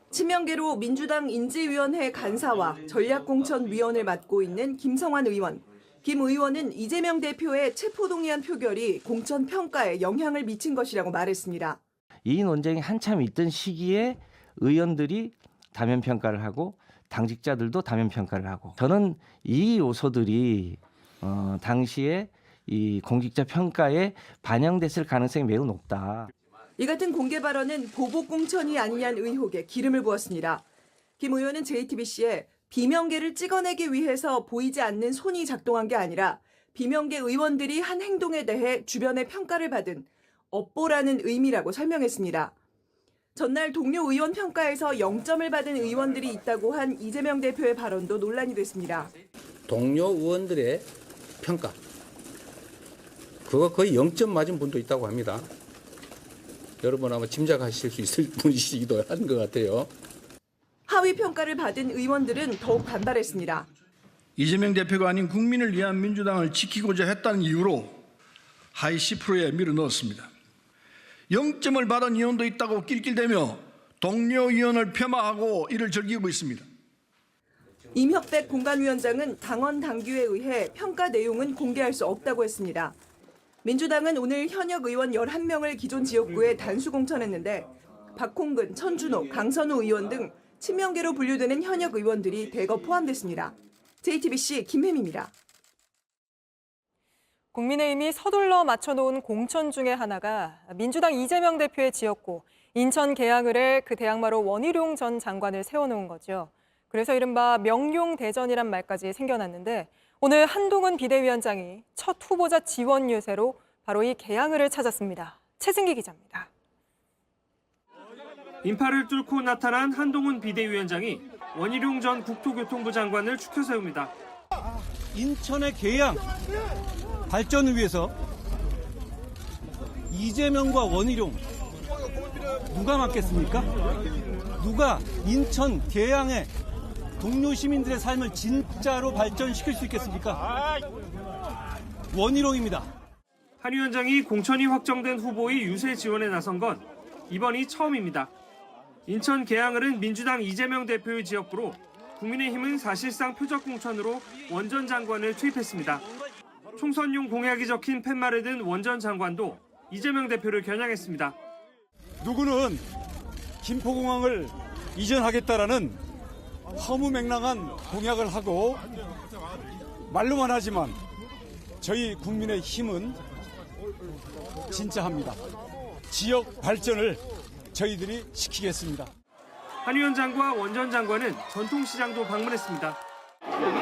Speaker 4: 친명계로 민주당 인지위원회 간사와 전략공천위원을 맡고 있는 김성환 의원. 김 의원은 이재명 대표의 체포동의안 표결이 공천 평가에 영향을 미친 것이라고 말했습니다.
Speaker 5: 이 논쟁이 한참 있던 시기에 의원들이 다면 평가를 하고 당직자들도 다면 평가를 하고 저는 이 요소들이 당시에 이 공직자 평가에 반영됐을 가능성이 매우 높다.
Speaker 4: 이 같은 공개 발언은 보복 공천이 아니냐는 의혹에 기름을 부었습니다. 김 의원은 JTBC에 비명계를 찍어내기 위해서 보이지 않는 손이 작동한 게 아니라 비명계 의원들이 한 행동에 대해 주변의 평가를 받은 업보라는 의미라고 설명했습니다. 전날 동료 의원 평가에서 0점을 받은 의원들이 있다고 한 이재명 대표의 발언도 논란이 됐습니다.
Speaker 7: 동료 의원들의 평가, 그거 거의 0점 맞은 분도 있다고 합니다. 여러분 아마 짐작하실 수 있을 분이시기도 한 것 같아요.
Speaker 4: 하위 평가를 받은 의원들은 더욱 반발했습니다.
Speaker 8: 이재명 대표가 아닌 국민을 위한 민주당을 지키고자 했다는 이유로 하위 10%에 밀어넣었습니다. 0점을 받은 의원도 있다고 낄낄대며 동료 의원을 폄하하고 이를 즐기고 있습니다.
Speaker 4: 임혁백 공관위원장은 당원 당규에 의해 평가 내용은 공개할 수 없다고 했습니다. 민주당은 오늘 현역 의원 11명을 기존 지역구에 단수 공천했는데 박홍근, 천준호, 강선우 의원 등 친명계로 분류되는 현역 의원들이 대거 포함됐습니다. JTBC 김혜미입니다.
Speaker 1: 국민의힘이 서둘러 맞춰놓은 공천 중에 하나가 민주당 이재명 대표의 지역구 인천 계양을에 그 대항마로 원희룡 전 장관을 세워놓은 거죠. 그래서 이른바 명룡대전이란 말까지 생겨났는데 오늘 한동훈 비대위원장이 첫 후보자 지원 유세로 바로 이 계양을을 찾았습니다. 최승기 기자입니다.
Speaker 6: 인파를 뚫고 나타난 한동훈 비대위원장이 원희룡 전 국토교통부 장관을 추켜 세웁니다.
Speaker 27: 인천의 계양 발전을 위해서 이재명과 원희룡 누가 맡겠습니까? 누가 인천 계양의 동료 시민들의 삶을 진짜로 발전시킬 수 있겠습니까? 원희룡입니다.
Speaker 15: 한 위원장이 공천이 확정된 후보의 유세 지원에 나선 건 이번이 처음입니다. 인천 계양을은 민주당 이재명 대표의 지역구로 국민의힘은 사실상 표적 공천으로 원전 장관을 투입했습니다. 총선용 공약이 적힌 팻말에 든 원전 장관도 이재명 대표를 겨냥했습니다.
Speaker 27: 누구는 김포공항을 이전하겠다라는 허무맹랑한 공약을 하고 말로만 하지만 저희 국민의 힘은 진짜 합니다. 지역 발전을 저희들이 시키겠습니다.
Speaker 15: 한 위원장과 원전 장관은 전통시장도 방문했습니다.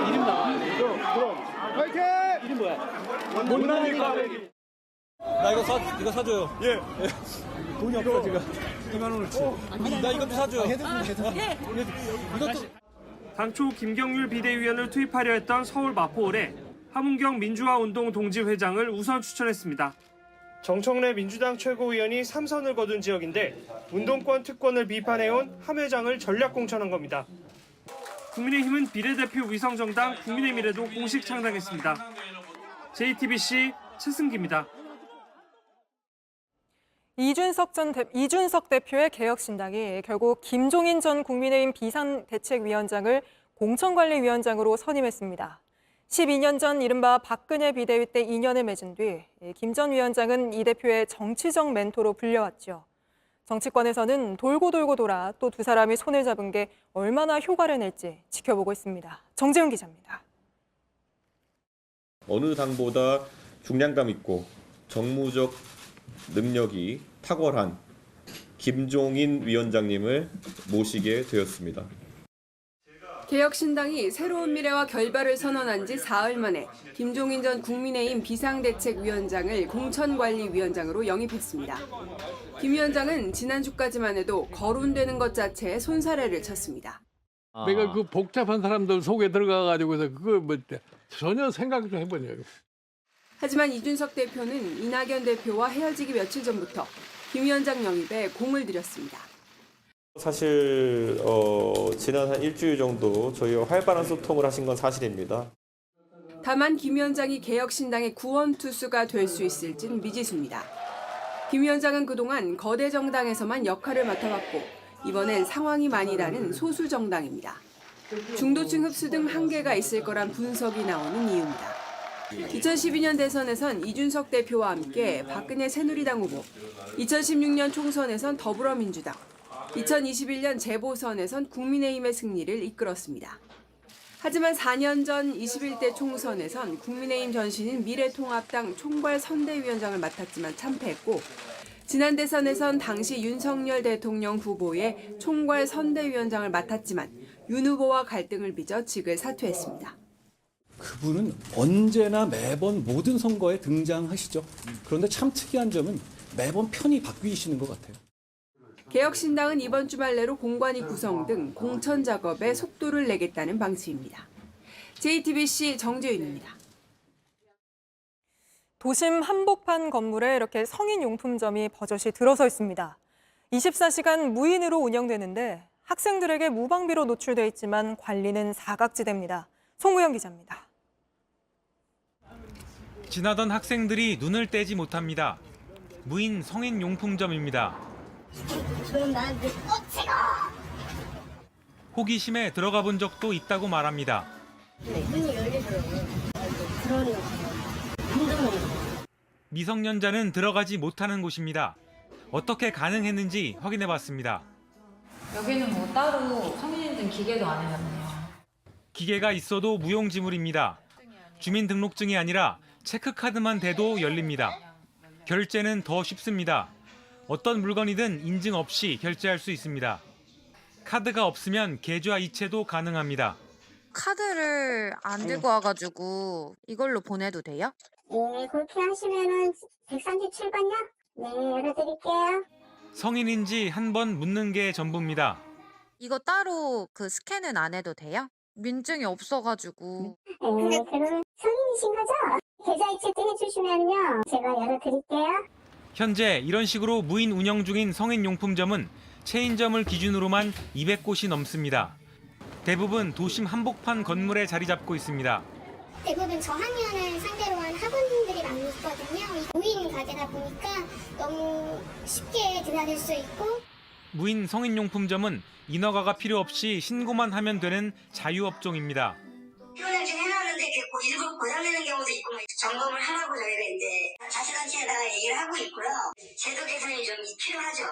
Speaker 27: 이름 나와요. 화이팅! 이름 뭐야? 못납니까? 나 이거 사줘요. 예. 돈이 없어 지금. 2만 원어치. 나 이것도 사줘요. 이것도.
Speaker 15: 당초 김경률 비대위원을 투입하려 했던 서울 마포홀에 함은경 민주화운동 동지회장을 우선 추천했습니다. 정청래 민주당 최고위원이 3선을 거둔 지역인데 운동권 특권을 비판해온 함 회장을 전략 공천한 겁니다. 국민의힘은 비례대표 위성정당 국민의미래도 공식 창당했습니다. JTBC 최승기입니다.
Speaker 1: 이준석 대표의 개혁신당이 결국 김종인 전 국민의힘 비상대책위원장을 공천관리위원장으로 선임했습니다. 12년 전 이른바 박근혜 비대위 때 인연을 맺은 뒤 김 전 위원장은 이 대표의 정치적 멘토로 불려왔죠. 정치권에서는 돌고 돌아 또 두 사람이 손을 잡은 게 얼마나 효과를 낼지 지켜보고 있습니다. 정재훈 기자입니다.
Speaker 9: 어느 당보다 중량감 있고 정무적 능력이 탁월한 김종인 위원장님을 모시게 되었습니다.
Speaker 4: 개혁신당이 새로운 미래와 결별을 선언한 지 사흘 만에 김종인 전 국민의힘 비상대책위원장을 공천관리위원장으로 영입했습니다. 김 위원장은 지난주까지만 해도 거론되는 것 자체에 손사래를 쳤습니다.
Speaker 16: 내가 그 복잡한 사람들 속에 들어가가지고서 그걸 뭐 전혀 생각 좀 해보냐.
Speaker 4: 하지만 이준석 대표는 이낙연 대표와 헤어지기 며칠 전부터 김 위원장 영입에 공을 들였습니다.
Speaker 9: 사실 지난 한 일주일 정도 저희와 활발한 소통을 하신 건 사실입니다.
Speaker 4: 다만 김 위원장이 개혁신당의 구원투수가 될 수 있을진 미지수입니다. 김 위원장은 그동안 거대 정당에서만 역할을 맡아왔고 이번엔 상황이 많이 다른 소수 정당입니다. 중도층 흡수 등 한계가 있을 거란 분석이 나오는 이유입니다. 2012년 대선에선 이준석 대표와 함께 박근혜 새누리당 후보, 2016년 총선에선 더불어민주당, 2021년 재보선에선 국민의힘의 승리를 이끌었습니다. 하지만 4년 전 21대 총선에선 국민의힘 전신인 미래통합당 총괄선대위원장을 맡았지만 참패했고 지난 대선에선 당시 윤석열 대통령 후보의 총괄선대위원장을 맡았지만 윤 후보와 갈등을 빚어 직을 사퇴했습니다.
Speaker 27: 그분은 언제나 매번 모든 선거에 등장하시죠. 그런데 참 특이한 점은 매번 편히 바뀌시는 것 같아요.
Speaker 4: 개혁신당은 이번 주말 내로 공관위 구성 등 공천 작업에 속도를 내겠다는 방침입니다. JTBC 정재윤입니다.
Speaker 1: 도심 한복판 건물에 이렇게 성인용품점이 버젓이 들어서 있습니다. 24시간 무인으로 운영되는데 학생들에게 무방비로 노출돼 있지만 관리는 사각지대입니다. 송우영 기자입니다.
Speaker 2: 지나던 학생들이 눈을 떼지 못합니다. 무인 성인용품점입니다. 호기심에 들어가 본 적도 있다고 말합니다. 미성년자는 들어가지 못하는 곳입니다. 어떻게 가능했는지 확인해 봤습니다.
Speaker 11: 여기는 뭐 따로 성인인증 기계도 안 해놨네요.
Speaker 2: 기계가 있어도 무용지물입니다. 주민등록증이 아니라 체크카드만 대도 열립니다. 결제는 더 쉽습니다. 어떤 물건이든 인증 없이 결제할 수 있습니다. 카드가 없으면 계좌 이체도 가능합니다.
Speaker 11: 카드를 안 들고 와가지고 이걸로 보내도 돼요?
Speaker 10: 네, 그렇게 하시면은 137번요? 네, 열어드릴게요.
Speaker 2: 성인인지 한 번 묻는 게 전부입니다.
Speaker 11: 이거 따로 그 스캔은 안 해도 돼요? 민증이 없어가지고.
Speaker 10: 네, 그러면 성인이신 거죠? 계좌 이체 때 해주시면요, 제가 열어드릴게요.
Speaker 2: 현재 이런 식으로 무인 운영 중인 성인용품점은 체인점을 기준으로만 200곳이 넘습니다. 대부분 도심 한복판 건물에 자리 잡고 있습니다.
Speaker 10: 대부분 저학년을 상대로 한 학원들이 많이 있거든요. 5인 가게다 보니까 너무 쉽게 드나들 수 있고.
Speaker 2: 무인 성인용품점은 인허가가 필요 없이 신고만 하면 되는 자유업종입니다.
Speaker 10: 표현을 좀 해놨는데 일부 고장내는 경우도 있고 점검을 하라고 저희가 이제 자세단체에다가 얘기를 하고 있고요. 제도 개선이 좀 필요하죠.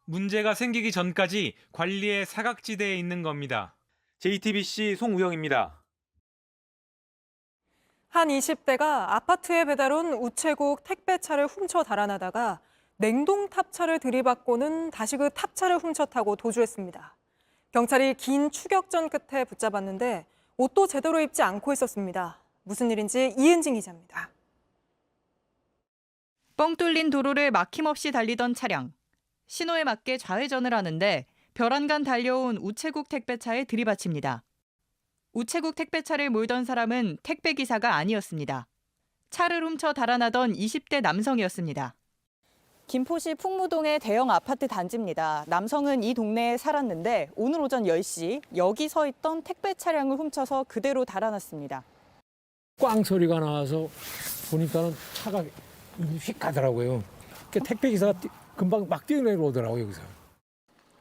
Speaker 2: 문제가 생기기 전까지 관리의 사각지대에 있는 겁니다. JTBC 송우영입니다.
Speaker 1: 한 20대가 아파트에 배달 온 우체국 택배차를 훔쳐 달아나다가 냉동 탑차를 들이받고는 다시 그 탑차를 훔쳐 타고 도주했습니다. 경찰이 긴 추격전 끝에 붙잡았는데 옷도 제대로 입지 않고 있었습니다. 무슨 일인지 이은진 기자입니다.
Speaker 12: 뻥 뚫린 도로를 막힘없이 달리던 차량. 신호에 맞게 좌회전을 하는데 벼란간 달려온 우체국 택배차에 들이받칩니다. 우체국 택배차를 몰던 사람은 택배기사가 아니었습니다. 차를 훔쳐 달아나던 20대 남성이었습니다. 김포시 풍무동의 대형 아파트 단지입니다. 남성은 이 동네에 살았는데 오늘 오전 10시 여기 서 있던 택배 차량을 훔쳐서 그대로 달아났습니다.
Speaker 13: 꽝 소리가 나와서 보니까는 차가 휙 가더라고요. 택배 기사가 금방 막 뛰어내려오더라고요, 여기서.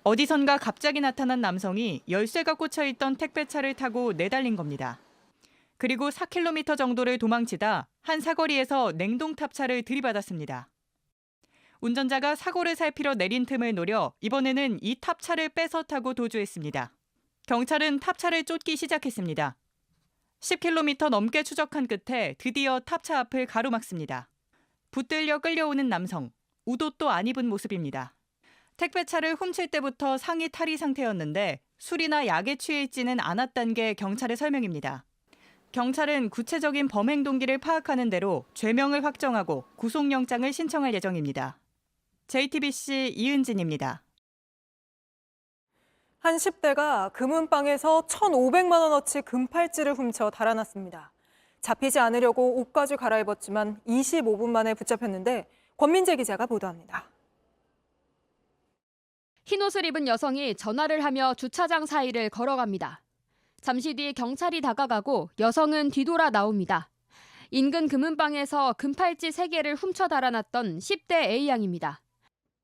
Speaker 12: 어디선가 갑자기 나타난 남성이 열쇠가 꽂혀 있던 택배차를 타고 내달린 겁니다. 그리고 4km 정도를 도망치다 한 사거리에서 냉동탑차를 들이받았습니다. 운전자가 사고를 살피려 내린 틈을 노려 이번에는 이 탑차를 뺏어 타고 도주했습니다. 경찰은 탑차를 쫓기 시작했습니다. 10km 넘게 추적한 끝에 드디어 탑차 앞을 가로막습니다. 붙들려 끌려오는 남성, 웃옷도 안 입은 모습입니다. 택배차를 훔칠 때부터 상의 탈의 상태였는데 술이나 약에 취해 있지는 않았다는 게 경찰의 설명입니다. 경찰은 구체적인 범행 동기를 파악하는 대로 죄명을 확정하고 구속영장을 신청할 예정입니다. JTBC 이은진입니다.
Speaker 1: 한 10대가 금은방에서 1,500만 원어치 금팔찌를 훔쳐 달아났습니다. 잡히지 않으려고 옷까지 갈아입었지만 25분 만에 붙잡혔는데 권민재 기자가 보도합니다.
Speaker 14: 흰옷을 입은 여성이 전화를 하며 주차장 사이를 걸어갑니다. 잠시 뒤 경찰이 다가가고 여성은 뒤돌아 나옵니다. 인근 금은방에서 금팔찌 3개를 훔쳐 달아났던 10대 A양입니다.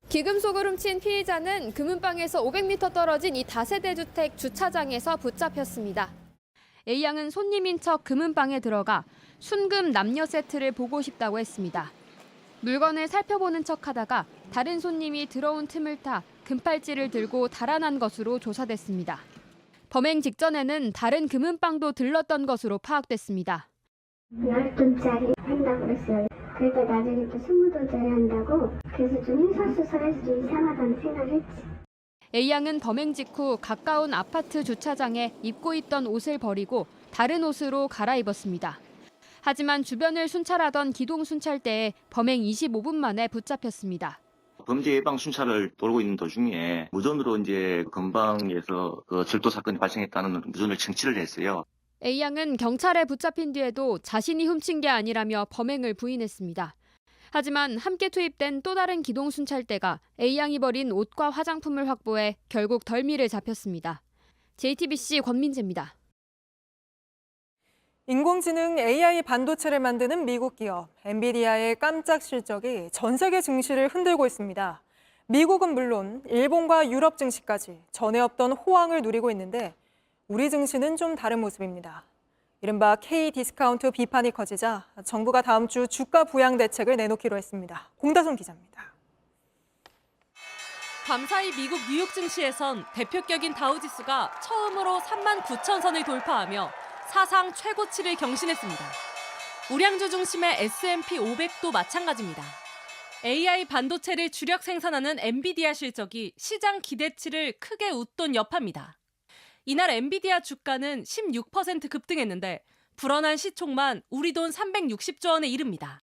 Speaker 14: 기금속을 훔친 피의자는 금은방에서 500m 떨어진 이 다세대 주택 주차장에서 붙잡혔습니다. A양은 손님인 척 금은방에 들어가 순금 남녀 세트를 보고 싶다고 했습니다. 물건을 살펴보는 척하다가 다른 손님이 들어온 틈을 타 금팔찌를 들고 달아난 것으로 조사됐습니다. 범행 직전에는 다른 금은방도 들렀던 것으로 파악됐습니다.
Speaker 10: 10돈짜리 한다고 그랬어요. 그랬더니 나중에 또 20돈짜리 한다고. 그래서 좀 hin사수설해서 좀 이상하다는 생각을 했지.
Speaker 14: A양은 범행 직후 가까운 아파트 주차장에 입고 있던 옷을 버리고 다른 옷으로 갈아입었습니다. 하지만 주변을 순찰하던 기동순찰대에 범행 25분 만에 붙잡혔습니다.
Speaker 17: 범죄 예방 순찰을 돌고 있는 도중에 무전으로 이제 근방에서 절도 사건이 발생했다는 무전을 청취를 했어요.
Speaker 14: A양은 경찰에 붙잡힌 뒤에도 자신이 훔친 게 아니라며 범행을 부인했습니다. 하지만 함께 투입된 또 다른 기동순찰대가 A양이 버린 옷과 화장품을 확보해 결국 덜미를 잡혔습니다. JTBC 권민재입니다.
Speaker 1: 인공지능 AI 반도체를 만드는 미국 기업 엔비디아의 깜짝 실적이 전 세계 증시를 흔들고 있습니다. 미국은 물론 일본과 유럽 증시까지 전에 없던 호황을 누리고 있는데 우리 증시는 좀 다른 모습입니다. 이른바 K-디스카운트 비판이 커지자 정부가 다음 주 주가 부양 대책을 내놓기로 했습니다. 공다솜 기자입니다.
Speaker 18: 밤사이 미국 뉴욕 증시에선 대표격인 다우지수가 처음으로 39,000선을 돌파하며 사상 최고치를 경신했습니다. 우량주 중심의 S&P 500도 마찬가지입니다. AI 반도체를 주력 생산하는 엔비디아 실적이 시장 기대치를 크게 웃돈 여파입니다. 이날 엔비디아 주가는 16% 급등했는데 불어난 시총만 우리 돈 360조 원에 이릅니다.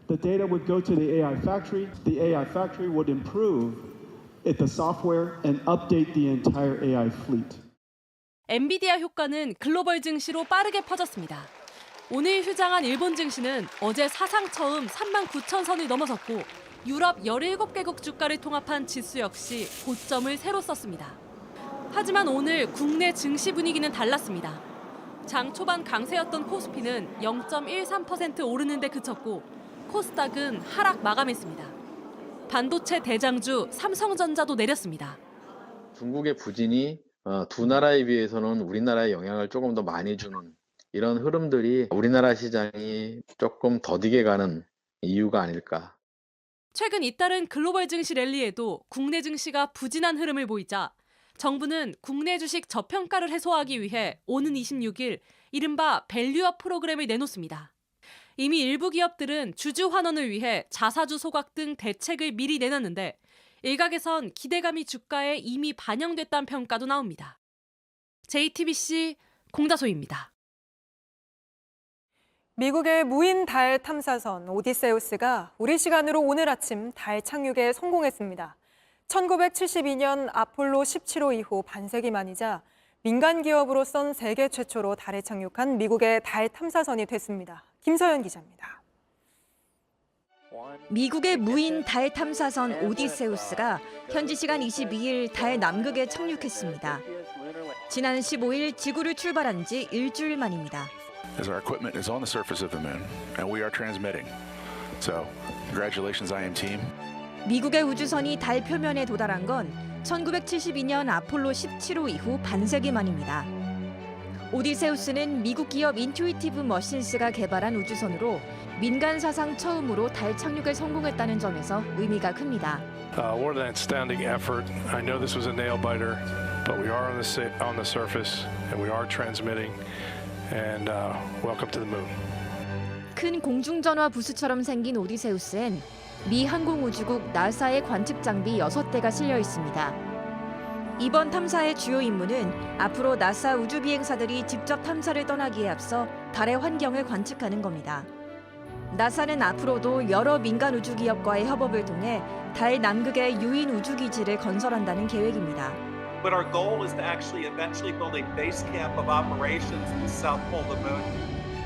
Speaker 19: The data would go to the AI factory. The AI factory would improve the software and update the entire AI fleet.
Speaker 18: 엔비디아 효과는 글로벌 증시로 빠르게 퍼졌습니다. 오늘 휴장한 일본 증시는 어제 사상 처음 39,000선을 넘어섰고 유럽 17개국 주가를 통합한 지수 역시 고점을 새로 썼습니다. 하지만 오늘 국내 증시 분위기는 달랐습니다. 장 초반 강세였던 코스피는 0.13% 오르는 데 그쳤고 코스닥은 하락 마감했습니다. 반도체 대장주 삼성전자도 내렸습니다.
Speaker 20: 중국의 부진이 두 나라에 비해서는 우리나라에 영향을 조금 더 많이 주는 이런 흐름들이 우리나라 시장이 조금 더디게 가는 이유가 아닐까.
Speaker 18: 최근 잇따른 글로벌 증시 랠리에도 국내 증시가 부진한 흐름을 보이자 정부는 국내 주식 저평가를 해소하기 위해 오는 26일 이른바 밸류업 프로그램을 내놓습니다. 이미 일부 기업들은 주주 환원을 위해 자사주 소각 등 대책을 미리 내놨는데 일각에선 기대감이 주가에 이미 반영됐다는 평가도 나옵니다. JTBC 공다소입니다.
Speaker 1: 미국의 무인 달 탐사선 오디세우스가 우리 시간으로 오늘 아침 달 착륙에 성공했습니다. 1972년 아폴로 17호 이후 반세기 만이자 민간 기업으로선 세계 최초로 달에 착륙한 미국의 달 탐사선이 됐습니다. 김서연 기자입니다.
Speaker 21: 미국의 무인 달 탐사선 오디세우스가 현지 시간 22일 달 남극에 착륙했습니다. 지난 15일 지구를 출발한 지 일주일 만입니다.
Speaker 22: As our equipment is on the surface of the moon and we are transmitting. So, congratulations IM team.
Speaker 21: 미국의 우주선이 달 표면에 도달한 건 1972년 아폴로 17호 이후 반세기 만입니다. 오디세우스는 미국 기업 인투이티브 머신스가 개발한 우주선으로 민간 사상 처음으로 달 착륙에 성공했다는 점에서 의미가 큽니다.
Speaker 23: What an outstanding effort. I know this was a nail biter, but we are on the surface and we are transmitting. And welcome to the moon.
Speaker 21: 큰 공중전화 부스처럼 생긴 오디세우스엔 미 항공우주국 나사의 관측 장비 6대가 실려 있습니다. 이번 탐사의 주요 임무는 앞으로 나사 우주비행사들이 직접 탐사를 떠나기에 앞서 달의 환경을 관측하는 겁니다. 나사는 앞으로도 여러 민간 우주 기업과의 협업을 통해 달 남극의 유인 우주기지를 건설한다는 계획입니다.
Speaker 24: But our goal is to actually eventually build a base camp of operations in the south pole of the moon,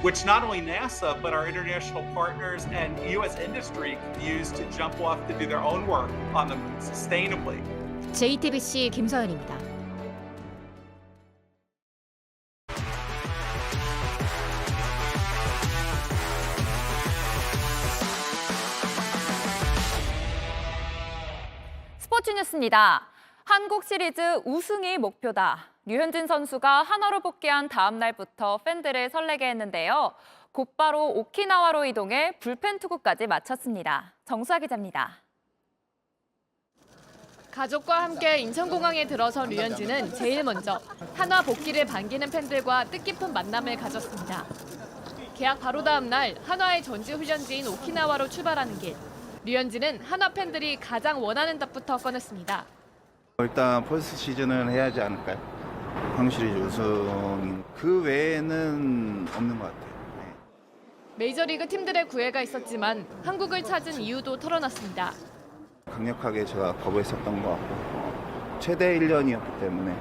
Speaker 24: which not only NASA, but our international partners and U.S. industry can use to jump off to do their own work on the moon sustainably.
Speaker 21: JTBC 김서연입니다.
Speaker 25: 스포츠 뉴스입니다. 한국 시리즈 우승이 목표다. 류현진 선수가 한화로 복귀한 다음 날부터 팬들을 설레게 했는데요. 곧바로 오키나와로 이동해 불펜 투구까지 마쳤습니다. 정수아 기자입니다.
Speaker 14: 가족과 함께 인천공항에 들어선 류현진은 제일 먼저 한화 복귀를 반기는 팬들과 뜻깊은 만남을 가졌습니다. 계약 바로 다음 날 한화의 전지훈련지인 오키나와로 출발하는 길. 류현진은 한화 팬들이 가장 원하는 답부터 꺼냈습니다.
Speaker 26: 일단 포스트 시즌은 해야지 않을까요? 한국 시리즈 우승 그 외에는 없는 것 같아요. 네.
Speaker 14: 메이저리그 팀들의 구애가 있었지만 한국을 찾은 이유도 털어놨습니다.
Speaker 26: 강력하게 제가 거부했었던 것 같고 최대 1년이었기 때문에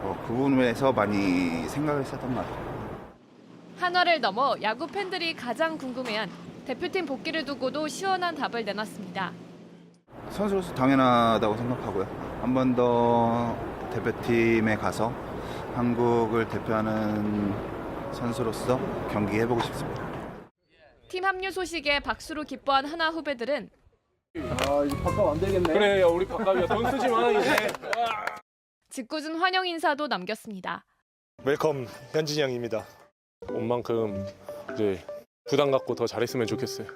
Speaker 26: 그 부분에서 많이 생각을 했었던 것 같아요.
Speaker 14: 한화를 넘어 야구 팬들이 가장 궁금해한 대표팀 복귀를 두고도 시원한 답을 내놨습니다.
Speaker 26: 선수로서 당연하다고 생각하고요. 한 번 더 대표팀에 가서 한국을 대표하는 선수로서 경기해보고 싶습니다.
Speaker 14: 팀 합류 소식에 박수로 기뻐한 한화 후배들은
Speaker 28: 이제 밥값 안 되겠네. 그래, 야, 우리 밥값이야. 돈 쓰지 마 이제.
Speaker 14: 짓궂은 환영 인사도 남겼습니다.
Speaker 28: 웰컴 현진이 형입니다. 온 만큼 이제 부담 갖고 더 잘했으면 좋겠어요.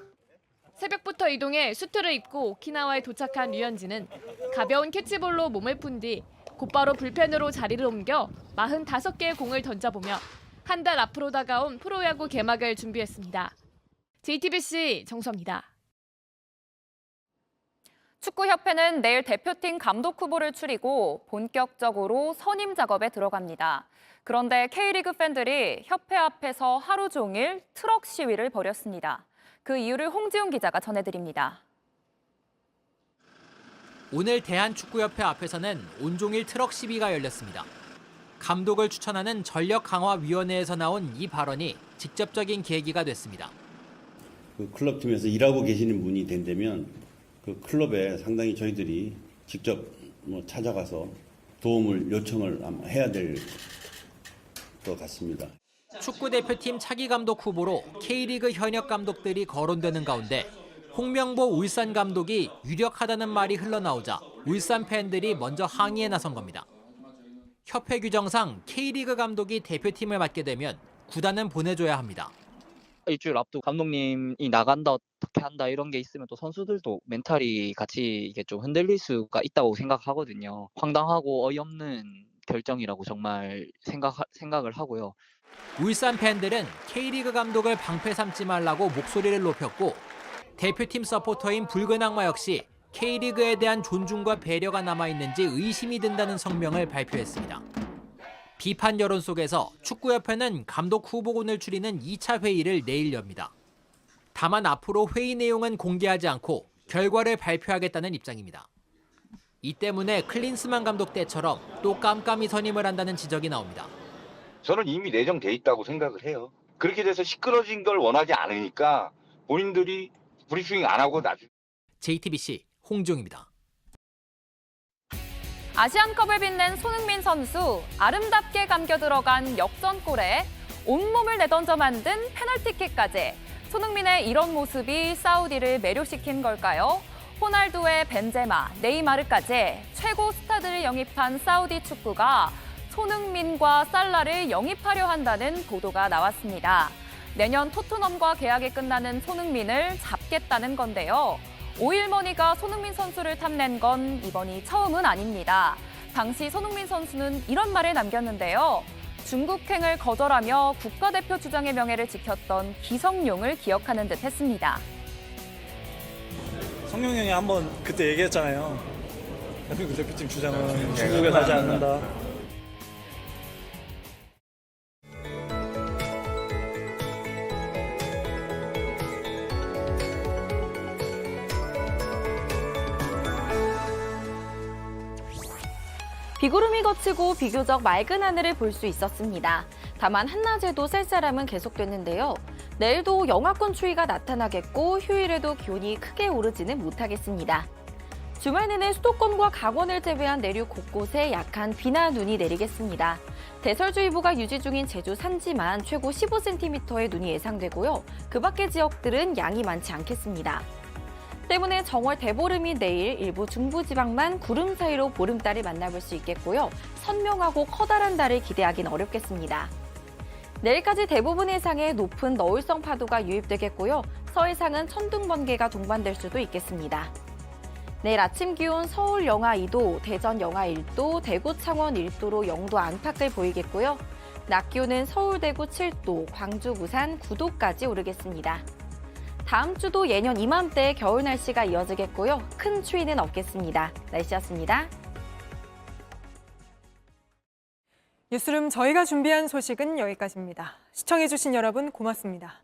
Speaker 14: 새벽부터 이동해 수트를 입고 오키나와에 도착한 류현진은 가벼운 캐치볼로 몸을 푼 뒤 곧바로 불펜으로 자리를 옮겨 45개의 공을 던져보며 한 달 앞으로 다가온 프로야구 개막을 준비했습니다. JTBC 정수아입니다.
Speaker 25: 축구협회는 내일 대표팀 감독 후보를 추리고 본격적으로 선임 작업에 들어갑니다. 그런데 K리그 팬들이 협회 앞에서 하루 종일 트럭 시위를 벌였습니다. 그 이유를 홍지훈 기자가 전해드립니다.
Speaker 29: 오늘 대한축구협회 앞에서는 온종일 트럭 시위가 열렸습니다. 감독을 추천하는 전력강화위원회에서 나온 이 발언이 직접적인 계기가 됐습니다.
Speaker 30: 그 클럽팀에서 일하고 계시는 분이 된다면 그 클럽에 상당히 저희들이 직접 찾아가서 도움을 요청을 해야 될 것 같습니다.
Speaker 29: 축구 대표팀 차기 감독 후보로 K리그 현역 감독들이 거론되는 가운데 홍명보 울산 감독이 유력하다는 말이 흘러나오자 울산 팬들이 먼저 항의에 나선 겁니다. 협회 규정상 K리그 감독이 대표팀을 맡게 되면 구단은 보내줘야 합니다.
Speaker 3: 일주일 앞두고 감독님이 나간다 어떻게 한다 이런 게 있으면 또 선수들도 멘탈이 같이 이게 좀 흔들릴 수가 있다고 생각하거든요. 황당하고 어이없는 결정이라고 정말 생각을 하고요.
Speaker 29: 울산 팬들은 K리그 감독을 방패 삼지 말라고 목소리를 높였고 대표팀 서포터인 붉은 악마 역시 K리그에 대한 존중과 배려가 남아있는지 의심이 든다는 성명을 발표했습니다. 비판 여론 속에서 축구협회는 감독 후보군을 추리는 2차 회의를 내일 엽니다. 다만 앞으로 회의 내용은 공개하지 않고 결과를 발표하겠다는 입장입니다. 이 때문에 클린스만 감독 때처럼 또 깜깜이 선임을 한다는 지적이 나옵니다.
Speaker 4: 저는 이미 내정돼 있다고 생각을 해요. 그렇게 돼서 시끄러진 걸 원하지 않으니까 본인들이 브리핑 안 하고 나중에.
Speaker 29: JTBC 홍종입니다.
Speaker 25: 아시안컵을 빛낸 손흥민 선수, 아름답게 감겨 들어간 역전골에 온몸을 내던져 만든 페널티킥까지. 손흥민의 이런 모습이 사우디를 매료시킨 걸까요? 호날두의 벤제마, 네이마르까지 최고 스타들을 영입한 사우디 축구가 손흥민과 살라를 영입하려 한다는 보도가 나왔습니다. 내년 토트넘과 계약이 끝나는 손흥민을 잡겠다는 건데요. 오일머니가 손흥민 선수를 탐낸 건 이번이 처음은 아닙니다. 당시 손흥민 선수는 이런 말을 남겼는데요. 중국행을 거절하며 국가대표 주장의 명예를 지켰던 기성용을 기억하는 듯 했습니다.
Speaker 5: 성룡 형이 한번 그때 얘기했잖아요. 대한민국 대표팀 주장은 중국에 가지 않는다.
Speaker 6: 비구름이 걷히고 비교적 맑은 하늘을 볼 수 있었습니다. 다만 한낮에도 쌀쌀함은 계속됐는데요. 내일도 영하권 추위가 나타나겠고 휴일에도 기온이 크게 오르지는 못하겠습니다. 주말 내내 수도권과 강원을 제외한 내륙 곳곳에 약한 비나 눈이 내리겠습니다. 대설주의보가 유지 중인 제주 산지만 최고 15cm의 눈이 예상되고요. 그 밖의 지역들은 양이 많지 않겠습니다. 때문에 정월 대보름이 내일 일부 중부지방만 구름 사이로 보름달을 만나볼 수 있겠고요. 선명하고 커다란 달을 기대하긴 어렵겠습니다. 내일까지 대부분 해상에 높은 너울성 파도가 유입되겠고요. 서해상은 천둥 번개가 동반될 수도 있겠습니다. 내일 아침 기온 서울 영하 2도, 대전 영하 1도, 대구 창원 1도로 영도 안팎을 보이겠고요. 낮 기온은 서울 대구 7도, 광주 부산 9도까지 오르겠습니다. 다음 주도 예년 이맘때 겨울 날씨가 이어지겠고요. 큰 추위는 없겠습니다. 날씨였습니다.
Speaker 1: 뉴스룸 저희가 준비한 소식은 여기까지입니다. 시청해주신 여러분 고맙습니다.